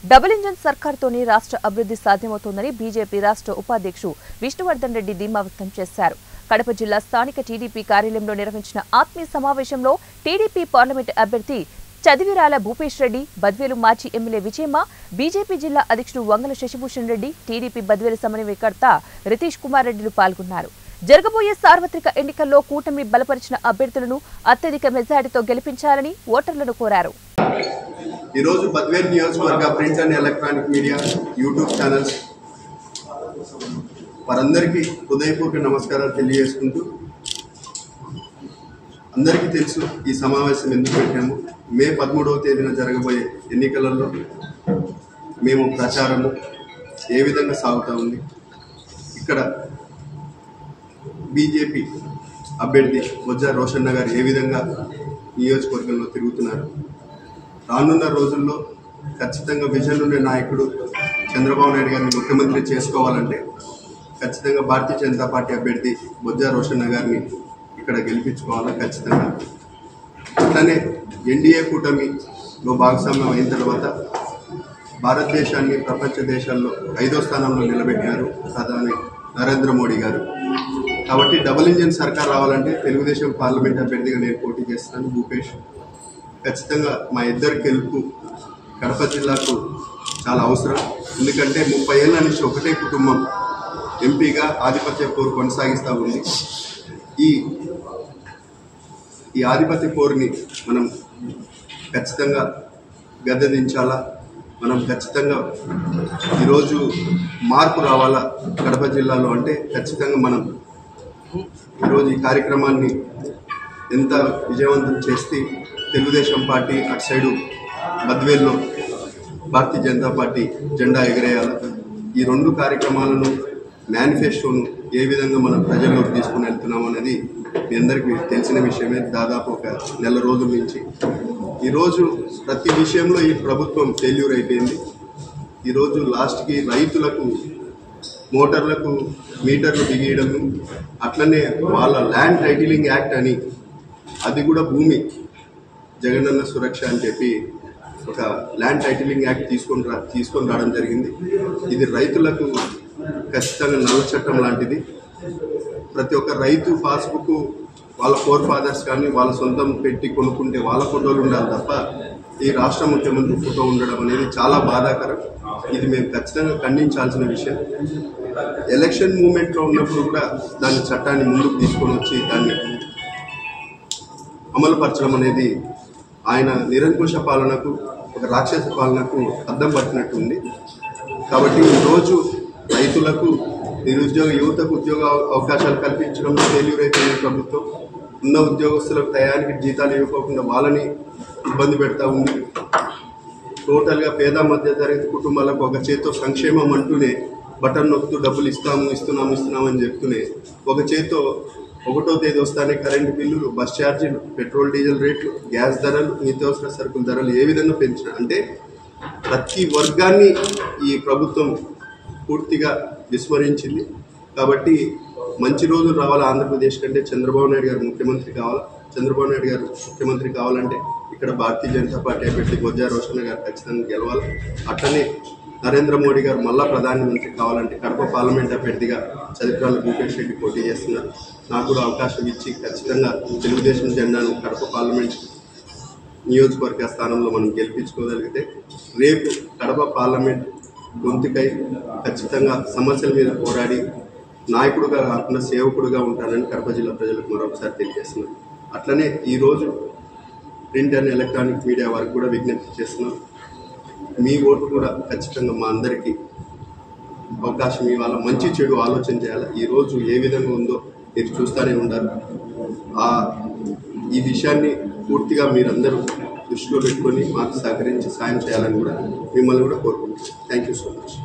Double engine సర్కార్తోనే రాష్ట్ర అభివృద్ధి సాధ్యమవుతోందని BJP రాష్ట్ర ఉపాధ్యక్షుడు విష్ణువర్ధన్ రెడ్డి ధీమా వ్యక్తం చేశారు. కడప జిల్లా స్థానిక టీడీపీ కార్యాలయంలో నిర్వహించిన ఆత్మీయ సమావేశంలో టీడీపీ పార్లమెంటు అభ్యర్థి చదివిరాల భూపేష్ రెడ్డి, బద్వేలు మాజీ ఎమ్మెల్యే విజయమ్మ, బీజేపీ జిల్లా అధ్యక్షుడు వంగల శశిభూషణ్ రెడ్డి, టీడీపీ బద్వేలు సమన్వయకర్త రితీష్ కుమార్ రెడ్డిలు పాల్గొన్నారు. జరగబోయే సార్వత్రిక ఎన్నికల్లో కూటమి బలపరిచిన అభ్యర్థులను అత్యధిక మెజారిటీతో గెలిపించాలని ఓటర్లను కోరారు. ఈ రోజు బద్వేల్ నియోజకవర్గ print and electronic media YouTube channels వారందరికీ హృదయపూర్వక నమస్కారాలు తెలియజేసుకుంటూ, అందరికీ తెలుసు ఈ సమావేశం ఎందుకు పెట్టాము. మే 13వ తేదీన జరగబోయే ఎన్నికలలో మేము ప్రచారము ఏ విధంగా సాగుతూ ఉంది, ఇక్కడ బీజేపీ అభ్యర్థి బొజ్జ రోషన్న గారు ఏ విధంగా నియోజకవర్గంలో తిరుగుతున్నారు, రానున్న రోజుల్లో ఖచ్చితంగా విజన్ ఉండే నాయకుడు చంద్రబాబు నాయుడు గారిని ముఖ్యమంత్రి చేసుకోవాలంటే ఖచ్చితంగా భారతీయ జనతా పార్టీ అభ్యర్థి బొజ్జ రోషన్న గారిని ఇక్కడ గెలిపించుకోవాలా ఖచ్చితంగా. అట్లనే ఎన్డీఏ కూటమిలో భాగస్వామ్యం అయిన తర్వాత భారతదేశాన్ని ప్రపంచ దేశాల్లో 5వ స్థానంలో నిలబెట్టారు ప్రధాని నరేంద్ర మోడీ గారు. కాబట్టి డబుల్ ఇంజన్ సర్కార్ రావాలంటే తెలుగుదేశం పార్లమెంట్ అభ్యర్థిగా నేను పోటీ చేస్తున్నాను భూపేష్. ఖచ్చితంగా మా ఇద్దరి గెలుపు కడప జిల్లాకు చాలా అవసరం. ఎందుకంటే 30 ఏళ్ల నుంచి ఒకటే కుటుంబం ఎంపీగా ఆధిపత్య పోరు కొనసాగిస్తూ ఉంది. ఈ ఆధిపత్య పోరుని మనం ఖచ్చితంగా గద్దెదించాలా. మనం ఖచ్చితంగా ఈరోజు మార్పు రావాలా కడప జిల్లాలో అంటే ఖచ్చితంగా మనం ఈరోజు ఈ కార్యక్రమాన్ని ఎంత విజయవంతం చేస్తే తెలుగుదేశం పార్టీ అటు సైడు బద్వేల్లో భారతీయ జనతా పార్టీ జెండా ఎగరేయాలి. ఈ 2 కార్యక్రమాలను మేనిఫెస్టోను ఏ విధంగా మనం ప్రజల్లోకి తీసుకుని వెళ్తున్నాం అనేది మీ అందరికీ తెలిసిన విషయమే. దాదాపు ఒక నెల రోజుల నుంచి ఈరోజు ప్రతి విషయంలో ఈ ప్రభుత్వం ఫెయిల్యూర్ అయిపోయింది. ఈరోజు లాస్ట్కి రైతులకు మోటార్లకు మీటర్లు బిగియడం, అట్లనే వాళ్ళ ల్యాండ్ టైటిలింగ్ యాక్ట్ అని అది కూడా భూమి జగనన్న సురక్ష అని చెప్పి ఒక ల్యాండ్ టైటిలింగ్ యాక్ట్ తీసుకొని రావడం జరిగింది. ఇది రైతులకు ఖచ్చితంగా నల్ల చట్టం లాంటిది. ప్రతి ఒక్క రైతు పాస్బుక్ వాళ్ళ ఫోర్ ఫాదర్స్ కానీ వాళ్ళ సొంతం పెట్టి కొనుక్కుంటే వాళ్ళ ఫోటోలు ఉండాలి తప్ప ఈ రాష్ట్ర ముఖ్యమంత్రి ఫోటో ఉండడం అనేది చాలా బాధాకరం. ఇది మేము ఖచ్చితంగా ఖండించాల్సిన విషయం. ఎలక్షన్ మూమెంట్లో ఉన్నప్పుడు కూడా దాని చట్టాన్ని ముందుకు తీసుకొని వచ్చి దాన్ని అమలుపరచడం అనేది ఆయన నిరంకుశ పాలనకు, ఒక రాక్షస పాలనకు అద్దం పట్టినట్టుంది. కాబట్టి ఈరోజు రైతులకు, నిరుద్యోగ యువతకు ఉద్యోగ అవకాశాలు కల్పించడంలో ఫెయిల్యూర్ అయిపోయిన ప్రభుత్వం. ఉన్న ఉద్యోగస్తులకు టయానికి జీతాలు ఇవ్వకుండా వాళ్ళని ఇబ్బంది పెడతా ఉంది. టోటల్గా పేద మధ్య తరగతి కుటుంబాలకు ఒక చేత్తో సంక్షేమం అంటూనే బటన్ నొక్కుతూ డబ్బులు ఇస్తున్నామని చెప్తూనే ఒక చేత్తో 1వ తేదీ వస్తానే కరెంటు బిల్లులు, బస్ ఛార్జీలు, పెట్రోల్ డీజిల్ రేట్లు, గ్యాస్ ధరలు, నిత్యావసర సరుకుల ధరలు ఏ విధంగా పెంచిన అంటే ప్రతి వర్గాన్ని ఈ ప్రభుత్వం పూర్తిగా విస్మరించింది. కాబట్టి మంచి రోజులు రావాలి ఆంధ్రప్రదేశ్ కంటే చంద్రబాబు నాయుడు గారు ముఖ్యమంత్రి కావాలా. చంద్రబాబు నాయుడు గారు ముఖ్యమంత్రి కావాలంటే ఇక్కడ భారతీయ జనతా పార్టీ అభ్యర్థి బొజ్జ రోషన్న గారు ఖచ్చితంగా గెలవాలి. అట్లనే నరేంద్ర మోడీ గారు మళ్ళా ప్రధానమంత్రి కావాలంటే కడప పార్లమెంట్ అభ్యర్థిగా చదివిరాల భూపేష్ రెడ్డి పోటీ చేస్తున్నారు. నాకు కూడా అవకాశం ఇచ్చి ఖచ్చితంగా తెలుగుదేశం జెండాను కడప పార్లమెంట్ నియోజకవర్గ స్థానంలో మనం గెలిపించుకోగలిగితే రేపు కడప పార్లమెంట్ గొంతుకై ఖచ్చితంగా సమస్యల మీద పోరాడి నాయకుడుగా కాకుండా సేవకుడుగా ఉంటానని కడప జిల్లా ప్రజలకు మరొకసారి తెలియజేస్తున్నాను. అట్లనే ఈరోజు ప్రింట్ అండ్ ఎలక్ట్రానిక్ మీడియా వారికి కూడా విజ్ఞప్తి చేస్తున్నాం. మీ ఓటు కూడా ఖచ్చితంగా మా అందరికీ అవకాశం ఇవ్వాలి. మంచి చెడు ఆలోచన చేయాలి. ఈరోజు ఏ విధంగా ఉందో మీరు చూస్తూనే ఉండాలి. ఈ విషయాన్ని పూర్తిగా మీరందరూ దృష్టిలో పెట్టుకొని మాకు సహకరించి సాయం చేయాలని కూడా మిమ్మల్ని కూడా కోరుకుంటున్నాను. Thank you so much.